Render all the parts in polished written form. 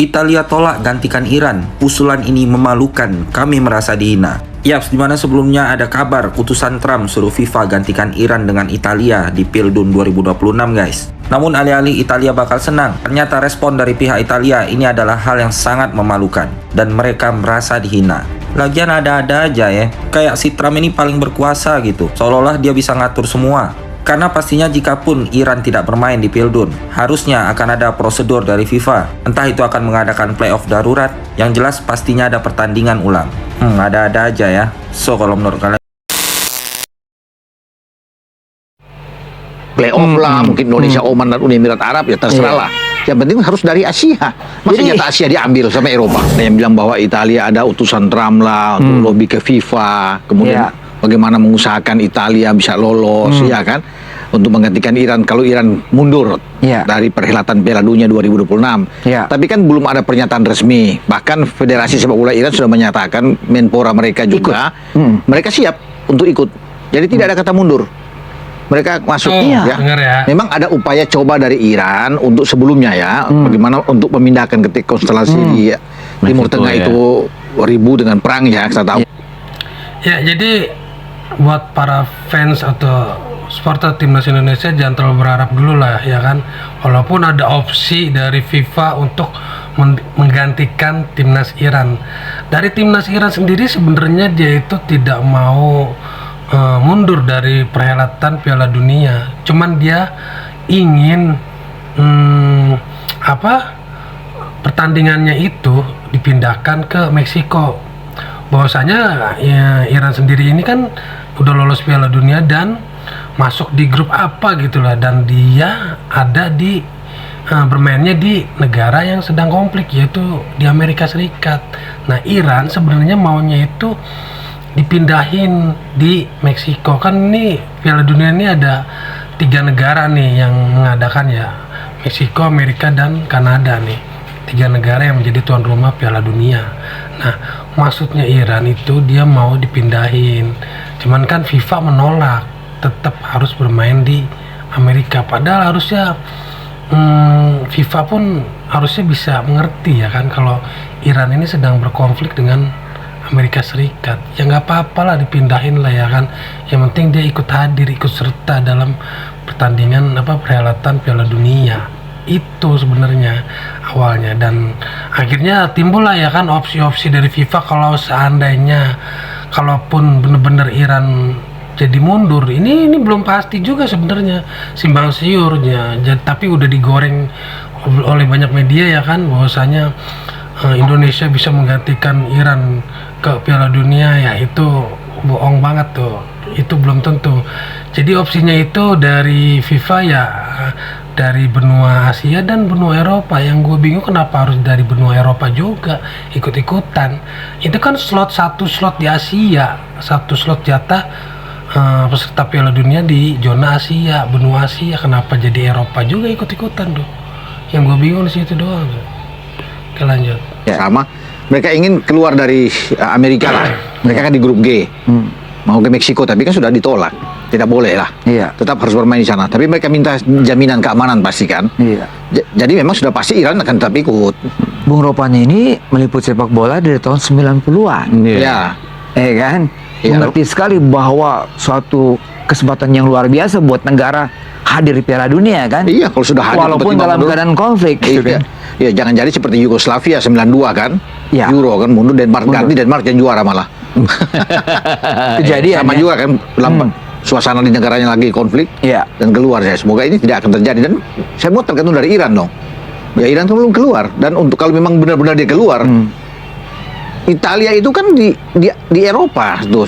Italia tolak gantikan Iran. Usulan ini memalukan, kami merasa dihina. Yaps, dimana sebelumnya ada kabar putusan Trump suruh FIFA gantikan Iran dengan Italia di Pildun 2026 guys. Namun alih-alih Italia bakal senang, ternyata respon dari pihak Italia ini adalah hal yang sangat memalukan dan mereka merasa dihina. Lagian ada-ada aja ya, kayak si Trump ini paling berkuasa gitu, seolah-olah dia bisa ngatur semua. Karena pastinya jikapun Iran tidak bermain di Pildun, harusnya akan ada prosedur dari FIFA. Entah itu akan mengadakan playoff darurat, yang jelas pastinya ada pertandingan ulang. Ada-ada aja ya. So, kalau menurut kalian playoff lah, mungkin Indonesia, Oman, dan Uni Emirat Arab, ya terserah lah. Yang penting harus dari Asia. Maksudnya Asia diambil sama Eropa. Ada yang bilang bahwa Italia ada utusan Trump lah untuk lobby ke FIFA. Kemudian bagaimana mengusahakan Italia bisa lolos, ya kan, untuk menggantikan Iran kalau Iran mundur dari perhelatan Piala Dunia 2026. Tapi kan belum ada pernyataan resmi. Bahkan Federasi Sepak Bola Iran sudah menyatakan, Menpora mereka juga, mereka siap untuk ikut. Jadi tidak ada kata mundur. Mereka masuk ya. Memang ada upaya coba dari Iran untuk sebelumnya ya, bagaimana untuk memindahkan ketika konstelasi di Timur Tengah itu ribut dengan perang ya, saya tahu. Ya, jadi buat para fans atau supporter timnas Indonesia jangan terlalu berharap dulu lah ya kan. Walaupun ada opsi dari FIFA untuk menggantikan timnas Iran. Dari timnas Iran sendiri sebenarnya dia itu tidak mau mundur dari perhelatan Piala Dunia. Cuman dia ingin pertandingannya itu dipindahkan ke Meksiko. Bahwasanya ya, Iran sendiri ini kan udah lolos Piala Dunia dan masuk di grup apa gitulah, dan dia ada di bermainnya di negara yang sedang konflik, yaitu di Amerika Serikat. Nah, Iran sebenarnya maunya itu dipindahin di Meksiko. Kan ini Piala Dunia ini ada 3 negara nih yang mengadakan ya, Meksiko, Amerika, dan Kanada nih, 3 negara yang menjadi tuan rumah Piala Dunia. Nah, maksudnya Iran itu dia mau dipindahin, cuman kan FIFA menolak, tetap harus bermain di Amerika. Padahal harusnya FIFA pun harusnya bisa mengerti ya kan, kalau Iran ini sedang berkonflik dengan Amerika Serikat. Ya nggak apa-apa lah, dipindahin lah ya kan. Yang penting dia ikut hadir, ikut serta dalam pertandingan perhelatan Piala Dunia. Itu sebenarnya awalnya, dan akhirnya timbul lah ya kan opsi-opsi dari FIFA kalau seandainya kalaupun benar-benar Iran jadi mundur. Ini belum pasti juga sebenarnya, simpang siurnya. Tapi udah digoreng oleh banyak media ya kan, bahwasanya Indonesia bisa menggantikan Iran ke Piala Dunia. Ya itu bohong banget tuh, itu belum tentu. Jadi opsinya itu dari FIFA ya, dari benua Asia dan benua Eropa. Yang gue bingung kenapa harus dari benua Eropa juga ikut-ikutan. Itu kan satu slot di Asia, satu slot jatah peserta Piala Dunia di zona Asia, benua Asia. Kenapa jadi Eropa juga ikut-ikutan tuh? Yang gue bingung di situ doang. Oke, lanjut. Ya, sama. Mereka ingin keluar dari Amerika lah. Mereka kan di grup G. Mau ke Meksiko, tapi kan sudah ditolak. Tidak boleh lah. Tetap harus bermain di sana. Tapi mereka minta jaminan keamanan pasti kan. Jadi memang sudah pasti Iran akan tetap ikut. Bung Ropani ini meliput sepak bola dari tahun 90-an. Kan? Mengerti sekali bahwa suatu kesempatan yang luar biasa buat negara hadir di Piala Dunia kan. Iya, kalau sudah hadir walaupun dalam keadaan konflik gitu kan. Ya, jangan jadi seperti Yugoslavia 92 kan. Euro kan mundur, Denmark ganti, Denmark yang juara malah. Kejadian sama juga kan suasana di negaranya lagi konflik dan keluar ya. Semoga ini tidak akan terjadi, dan saya mau tergantung dari Iran dong. Ya, Iran kan belum keluar, dan untuk kalau memang benar-benar dia keluar, Italia itu kan di Eropa tuh.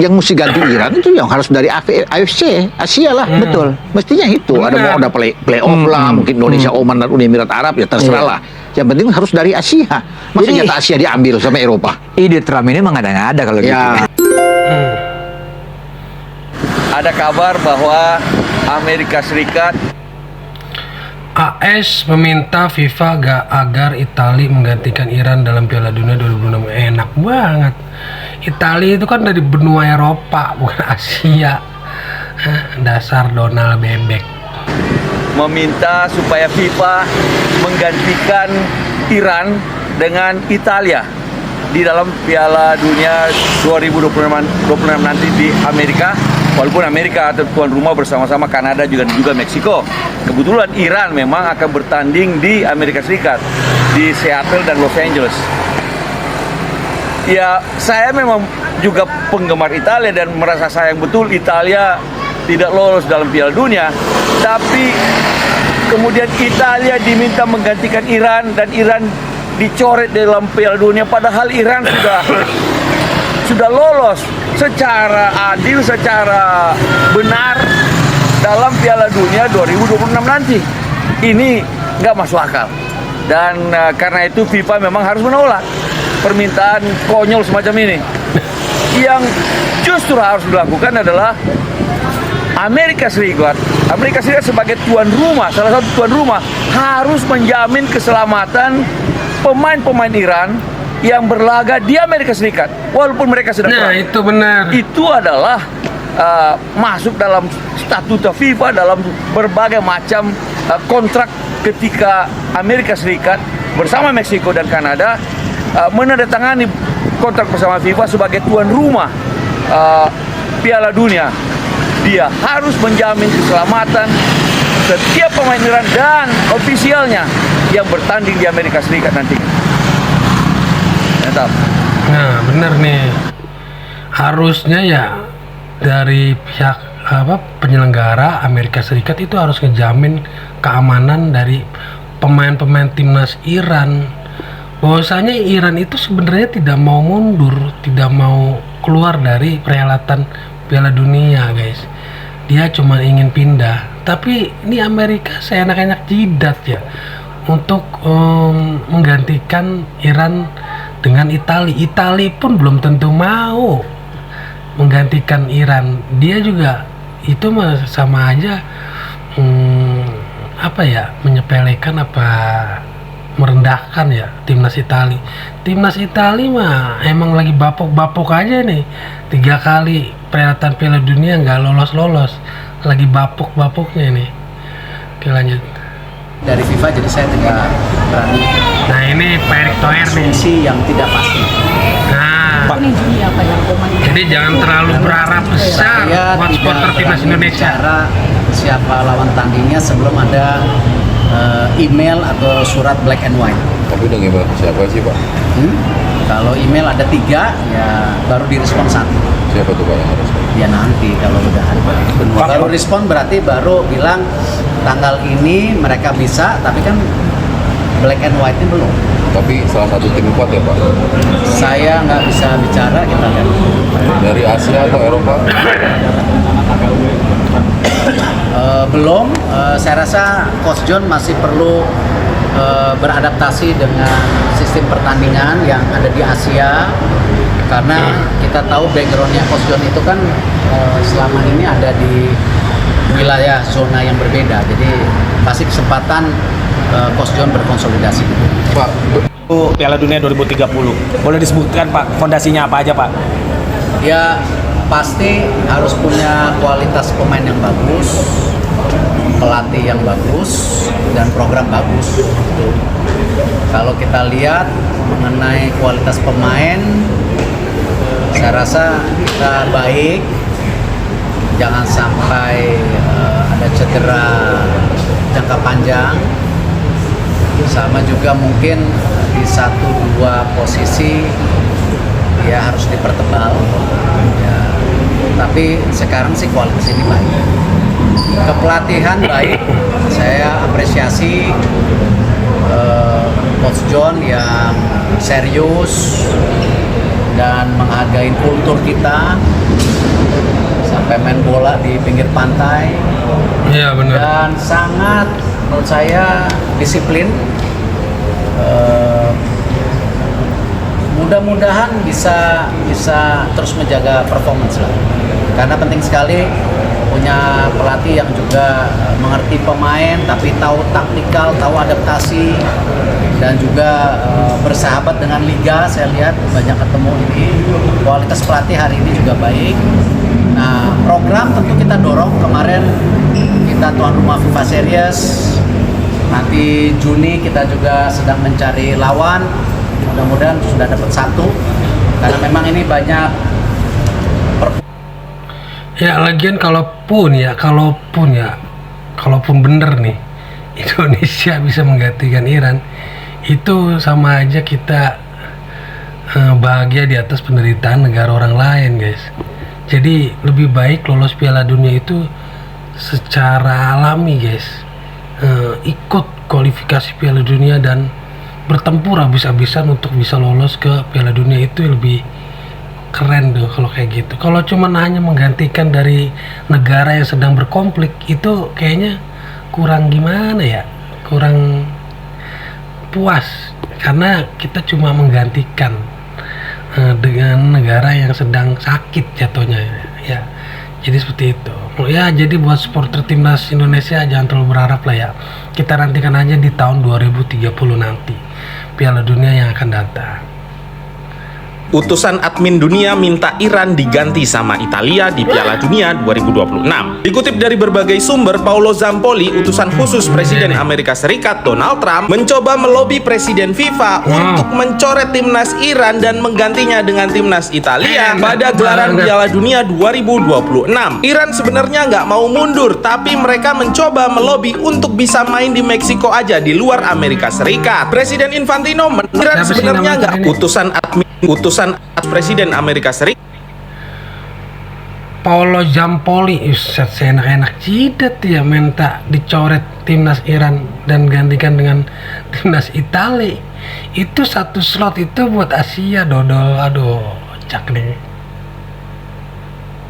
Yang mesti ganti Iran itu yang harus dari AFC, Asia lah. Betul. Mestinya itu. Ada playoff lah, mungkin Indonesia, Oman, dan Uni Emirat Arab, ya terserah lah. Yang penting harus dari Asia. Maksudnya Asia diambil sama Eropa. Ide Trump ini mengada-ngada kalau gitu. Ada kabar bahwa Amerika Serikat AS meminta FIFA agar Italia menggantikan Iran dalam Piala Dunia 2026. Enak banget. Italia itu kan dari benua Eropa, bukan Asia. Dasar Donald bebek. meminta supaya FIFA menggantikan Iran dengan Italia di dalam Piala Dunia 2026 nanti di Amerika. Walaupun Amerika atau tuan rumah bersama-sama Kanada juga Meksiko. Kebetulan Iran memang akan bertanding di Amerika Serikat, di Seattle dan Los Angeles. Ya, saya memang juga penggemar Italia dan merasa sayang betul Italia tidak lolos dalam Piala Dunia. Tapi kemudian Italia diminta menggantikan Iran dan Iran dicoret dalam Piala Dunia, padahal Iran sudah lolos secara adil, secara benar dalam Piala Dunia 2026 nanti. Ini nggak masuk akal. Dan karena itu FIFA memang harus menolak permintaan konyol semacam ini. Yang justru harus dilakukan adalah Amerika Serikat sebagai tuan rumah, salah satu tuan rumah, harus menjamin keselamatan pemain-pemain Iran yang berlaga di Amerika Serikat, walaupun mereka sedang perang. Itu benar. Itu adalah masuk dalam statuta FIFA, dalam berbagai macam kontrak ketika Amerika Serikat bersama Meksiko dan Kanada menandatangani kontrak bersama FIFA sebagai tuan rumah Piala Dunia. Dia harus menjamin keselamatan setiap pemain Iran dan ofisialnya yang bertanding di Amerika Serikat nantinya. Nah, benar nih. Harusnya ya dari pihak penyelenggara Amerika Serikat itu harus ngejamin keamanan dari pemain-pemain timnas Iran. Bahwasanya Iran itu sebenarnya tidak mau mundur, tidak mau keluar dari perhelatan Piala Dunia, guys. Dia cuma ingin pindah. Tapi ini Amerika seenak-enak jidat ya untuk menggantikan Iran dengan Italia pun belum tentu mau menggantikan Iran. Dia juga itu sama aja menyepelekan apa merendahkan ya timnas Italia. Timnas Italia mah emang lagi bapok-bapok aja nih. 3 kali perhelatan Piala Dunia nggak lolos, lagi bapok-bapoknya nih. Oke, lanjut. Dari FIFA, jadi saya tidak berani. Nah, ini Pak Erick Thohir nih. Asumsi yang tidak pasti. Nah, jadi jangan terlalu berharap besar Saya buat tidak supporter timnas berani Indonesia. bicara siapa lawan tandingnya sebelum ada email atau surat black and white. Tapi udah gimana? Siapa sih Pak? Kalau email ada 3, ya baru direspon 1. Siapa tuh Pak yang harus? Ya nanti kalau udah ada. Baru respon berarti baru bilang tanggal ini mereka bisa, tapi kan black and white-nya belum. Tapi salah satu tim kuat ya Pak? Saya nggak bisa bicara, kita lihat. Dari Asia atau Eropa? Belum, saya rasa Coach John masih perlu beradaptasi dengan sistem pertandingan yang ada di Asia, karena kita tahu backgroundnya Coach John itu kan selama ini ada di wilayah zona yang berbeda, jadi pasti kesempatan Coach John berkonsolidasi. Pak, Piala Dunia 2030. Boleh disebutkan Pak, fondasinya apa aja Pak? Ya pasti harus punya kualitas pemain yang bagus, pelatih yang bagus, dan program bagus. Kalau kita lihat mengenai kualitas pemain, saya rasa kita baik. Jangan sampai ada cedera jangka panjang. Sama juga mungkin di 1-2 posisi ya harus dipertebal. Ya, tapi sekarang sih kualitas ini baik. Kepelatihan baik, saya apresiasi Coach John yang serius dan menghargai kultur kita, sampai main bola di pinggir pantai. Iya benar. Dan sangat menurut saya disiplin. Mudah-mudahan bisa terus menjaga performance lah, karena penting sekali punya pelatih yang juga mengerti pemain tapi tahu taktikal, tahu adaptasi, dan juga bersahabat dengan liga. Saya lihat banyak ketemu ini, kualitas pelatih hari ini juga baik. Nah, program tentu kita dorong. Kemarin kita tuan rumah FIFA Series, Nanti Juni kita juga sedang mencari lawan. Mudah-mudahan sudah dapat satu. Karena memang ini banyak. Ya lagian kalaupun bener nih Indonesia bisa menggantikan Iran, itu sama aja kita bahagia di atas penderitaan negara orang lain, guys. Jadi lebih baik lolos Piala Dunia itu secara alami, guys. Ikut kualifikasi Piala Dunia dan bertempur habis-habisan untuk bisa lolos ke Piala Dunia, itu lebih keren tuh kalau kayak gitu. Kalau cuma hanya menggantikan dari negara yang sedang berkonflik, itu kayaknya kurang gimana ya, kurang puas, karena kita cuma menggantikan dengan negara yang sedang sakit jatuhnya ya. Jadi seperti itu ya. Jadi buat supporter timnas Indonesia jangan terlalu berharap lah ya. Kita nantikan aja di tahun 2030 nanti Piala Dunia yang akan datang. Utusan admin dunia minta Iran diganti sama Italia di Piala Dunia 2026. Dikutip dari berbagai sumber, Paolo Zampoli, utusan khusus Presiden Amerika Serikat Donald Trump, mencoba melobi Presiden FIFA untuk mencoret timnas Iran dan menggantinya dengan timnas Italia pada gelaran Piala Dunia 2026. Iran sebenarnya nggak mau mundur, tapi mereka mencoba melobi untuk bisa main di Meksiko aja di luar Amerika Serikat. Presiden Infantino Iran sebenarnya nggak utusan Presiden Amerika Serikat Paolo Zampoli, seenak-enak jidat ya minta dicoret timnas Iran dan gantikan dengan timnas Italia. Itu satu slot itu buat Asia, dodol. Aduh, cak nih.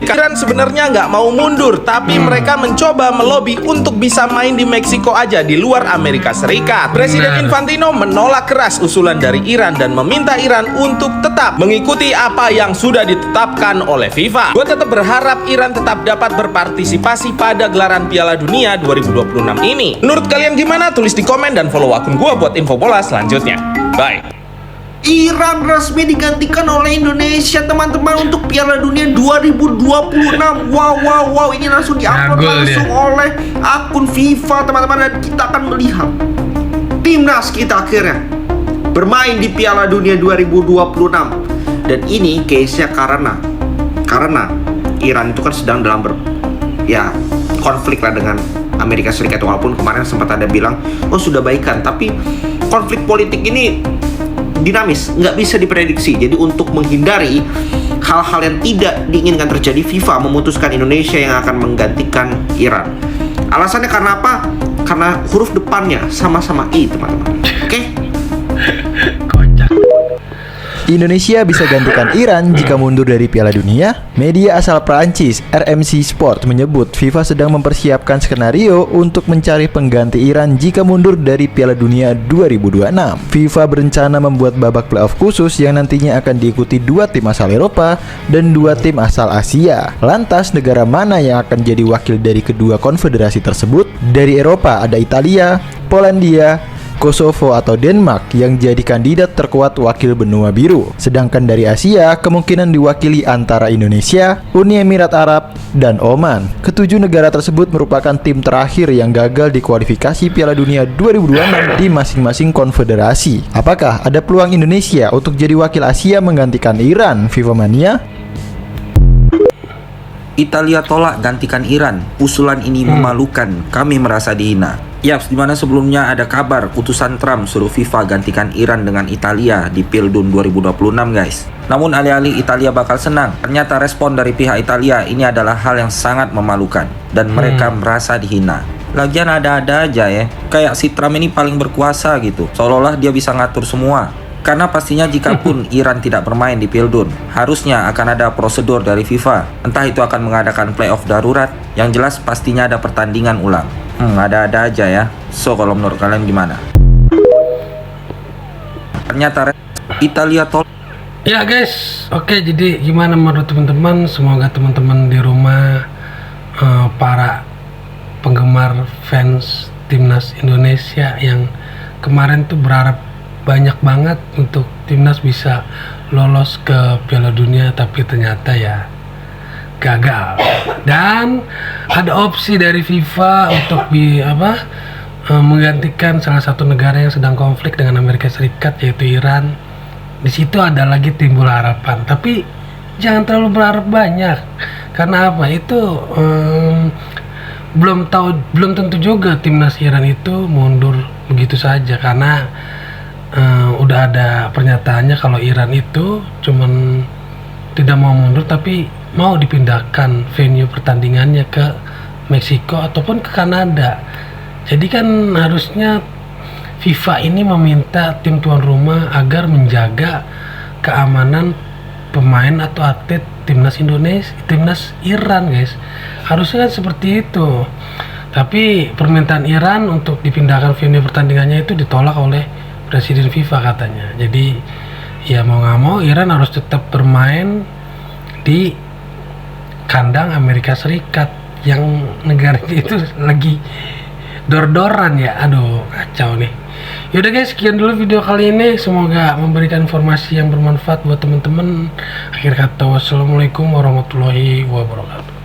Iran sebenarnya nggak mau mundur, tapi mereka mencoba melobi untuk bisa main di Meksiko aja di luar Amerika Serikat. Presiden Infantino menolak keras usulan dari Iran dan meminta Iran untuk tetap mengikuti apa yang sudah ditetapkan oleh FIFA. Gue tetap berharap Iran tetap dapat berpartisipasi pada gelaran Piala Dunia 2026 ini. Menurut kalian gimana? Tulis di komen dan follow akun gue buat info bola selanjutnya. Bye. Iran resmi digantikan oleh Indonesia, teman-teman, untuk Piala Dunia 2026. Wow, ini langsung diupload langsung oleh akun FIFA, teman-teman, dan kita akan melihat timnas kita akhirnya bermain di Piala Dunia 2026. Dan ini case-nya karena Iran itu kan sedang dalam konflik lah dengan Amerika Serikat, walaupun kemarin sempat ada bilang sudah baikan, tapi konflik politik ini dinamis, nggak bisa diprediksi. Jadi untuk menghindari hal-hal yang tidak diinginkan terjadi, FIFA memutuskan Indonesia yang akan menggantikan Iran. Alasannya karena apa? Karena huruf depannya sama-sama I, teman-teman. Oke? Indonesia bisa gantikan Iran jika mundur dari Piala Dunia. Media asal Prancis, RMC Sport, menyebut FIFA sedang mempersiapkan skenario untuk mencari pengganti Iran jika mundur dari Piala Dunia 2026. FIFA berencana membuat babak playoff khusus yang nantinya akan diikuti 2 tim asal Eropa dan 2 tim asal Asia. Lantas, negara mana yang akan jadi wakil dari kedua konfederasi tersebut? Dari Eropa ada Italia, Polandia, Kosovo atau Denmark yang jadi kandidat terkuat wakil benua biru. Sedangkan dari Asia kemungkinan diwakili antara Indonesia, Uni Emirat Arab, dan Oman. Ketujuh negara tersebut merupakan tim terakhir yang gagal di kualifikasi Piala Dunia 2026 di masing-masing konfederasi. Apakah ada peluang Indonesia untuk jadi wakil Asia menggantikan Iran, FIFA Mania? Italia tolak gantikan Iran. Usulan ini memalukan. Kami merasa dihina. Yaps, dimana sebelumnya ada kabar putusan Trump suruh FIFA gantikan Iran dengan Italia di Pildun 2026, guys. Namun alih-alih Italia bakal senang, ternyata respon dari pihak Italia ini adalah hal yang sangat memalukan dan mereka merasa dihina. Lagian ada-ada aja ya, kayak si Trump ini paling berkuasa gitu, seolah-olah dia bisa ngatur semua. Karena pastinya jikapun Iran tidak bermain di Pildun, harusnya akan ada prosedur dari FIFA. Entah itu akan mengadakan playoff darurat, yang jelas pastinya ada pertandingan ulang. Ada-ada aja ya. So, kalau menurut kalian gimana? Ternyata Italia Ya guys, oke, jadi gimana menurut teman-teman? Semoga teman-teman di rumah, para penggemar fans timnas Indonesia yang kemarin tuh berharap banyak banget untuk timnas bisa lolos ke Piala Dunia, tapi ternyata ya gagal. Dan ada opsi dari FIFA untuk menggantikan salah satu negara yang sedang konflik dengan Amerika Serikat, yaitu Iran. Di situ ada lagi timbul harapan, tapi jangan terlalu berharap banyak. Karena apa? Itu belum tentu juga timnas Iran itu mundur begitu saja, karena udah ada pernyataannya kalau Iran itu cuman tidak mau mundur tapi mau dipindahkan venue pertandingannya ke Meksiko ataupun ke Kanada. Jadi kan harusnya FIFA ini meminta tim tuan rumah agar menjaga keamanan pemain atau atlet timnas Indonesia, timnas Iran, guys. Harusnya kan seperti itu. Tapi permintaan Iran untuk dipindahkan venue pertandingannya itu ditolak oleh Presiden FIFA katanya. Jadi ya mau nggak mau Iran harus tetap bermain di kandang Amerika Serikat yang negaranya itu lagi dor-doran ya. Aduh, kacau nih. Yaudah guys, sekian dulu video kali ini. Semoga memberikan informasi yang bermanfaat buat teman-teman. Akhir kata, wassalamualaikum warahmatullahi wabarakatuh.